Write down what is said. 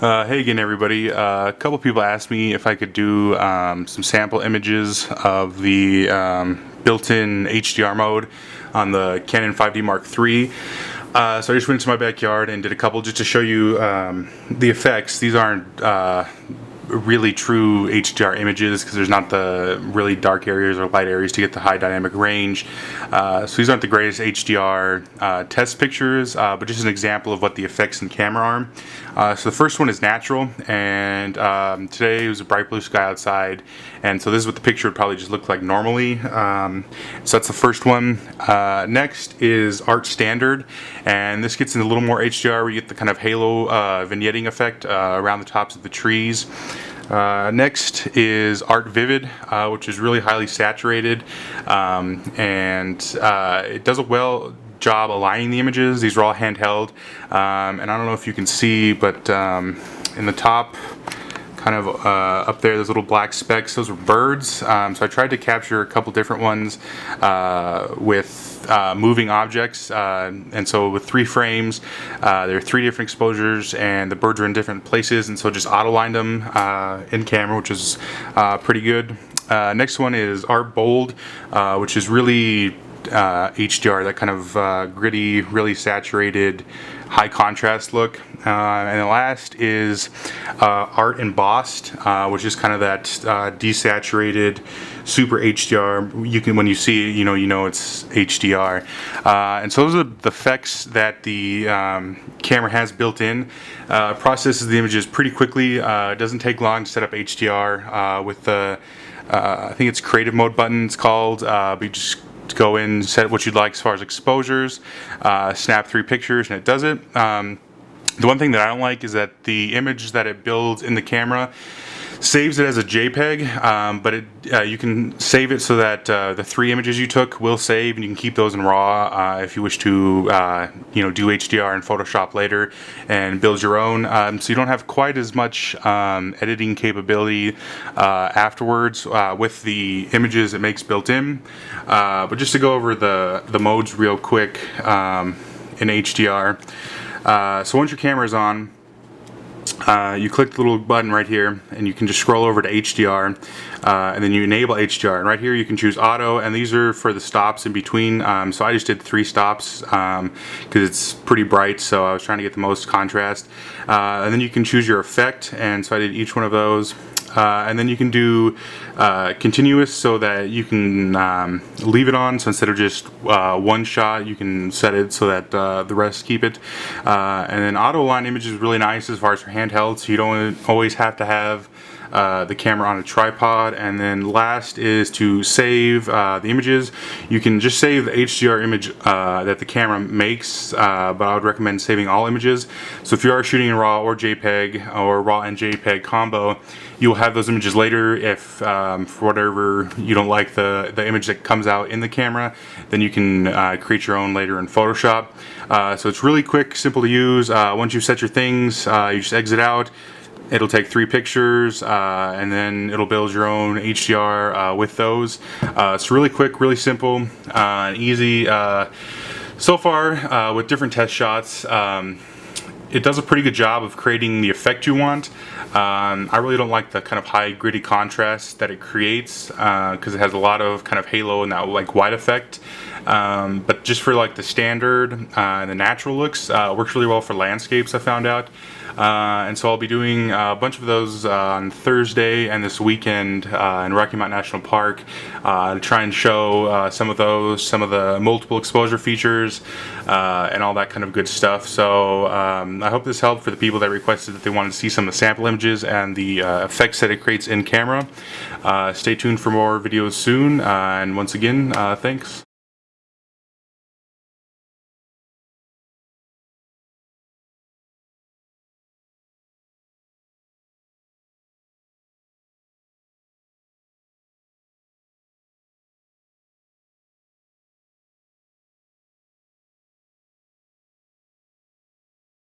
Hey again, everybody. A couple people asked me if I could do some sample images of the built-in HDR mode on the Canon 5D Mark III. So I just went into my backyard and did a couple just to show you the effects. These aren't really true HDR images because there's not the really dark areas or light areas to get the high dynamic range. So these aren't the greatest HDR test pictures, but just an example of what the effects in camera are. So the first one is natural, and today it was a bright blue sky outside, and so this is what the picture would probably just look like normally. So that's the first one. Next is art standard, and this gets into a little more HDR where you get the kind of halo vignetting effect around the tops of the trees. Next is art vivid, which is really highly saturated, and it does a well job aligning the images. These are all handheld, and I don't know if you can see, but in the top kind of up there, those little black specks, those are birds. So I tried to capture a couple different ones with moving objects, and so with 3 frames, there are 3 different exposures, and the birds are in different places, and so just auto-lined them in camera, which is pretty good. Next one is art bold, which is really HDR, that kind of gritty, really saturated, high contrast look. And the last is art embossed, which is kind of that desaturated, super HDR. You can, when you see it, you know it's HDR. And so those are the effects that the camera has built in. Processes the images pretty quickly. It doesn't take long to set up HDR with the I think it's creative mode button it's called. But you just go in, set what you'd like as far as exposures, snap 3 pictures, and it does it. The one thing that I don't like is that the image that it builds in the camera saves it as a JPEG, but you can save it so that the 3 images you took will save, and you can keep those in RAW if you wish to do HDR in Photoshop later and build your own. So you don't have quite as much editing capability afterwards with the images it makes built in. But just to go over the modes real quick in HDR. So once your camera is on, you click the little button right here, and you can just scroll over to HDR, and then you enable HDR. And right here you can choose auto, and these are for the stops in between. So I just did 3 stops because it's pretty bright, so I was trying to get the most contrast. And then you can choose your effect, and so I did each one of those. And then you can do continuous, so that you can leave it on. So instead of just one shot, you can set it so that the rest keep it. And then auto align image is really nice as far as for handheld, so you don't always have to have the camera on a tripod. And then last is to save the images. You can just save the HDR image that the camera makes, but I would recommend saving all images. So if you are shooting in RAW or JPEG, or RAW and JPEG combo, you'll have those images later. If for whatever you don't like the image that comes out in the camera, then you can create your own later in Photoshop. So it's really quick, simple to use. Once you set your things, you just exit out. It'll take 3 pictures, and then it'll build your own HDR with those. It's really quick, really simple, and easy. So far, with different test shots, it does a pretty good job of creating the effect you want. I really don't like the kind of high gritty contrast that it creates, because it has a lot of kind of halo and that like white effect. But just for like the standard and the natural looks, it works really well for landscapes, I found out. And so I'll be doing a bunch of those on Thursday and this weekend in Rocky Mountain National Park to try and show some of the multiple exposure features and all that kind of good stuff. So I hope this helped for the people that requested that they wanted to see some of the sample images and the effects that it creates in camera. Stay tuned for more videos soon, and once again, thanks.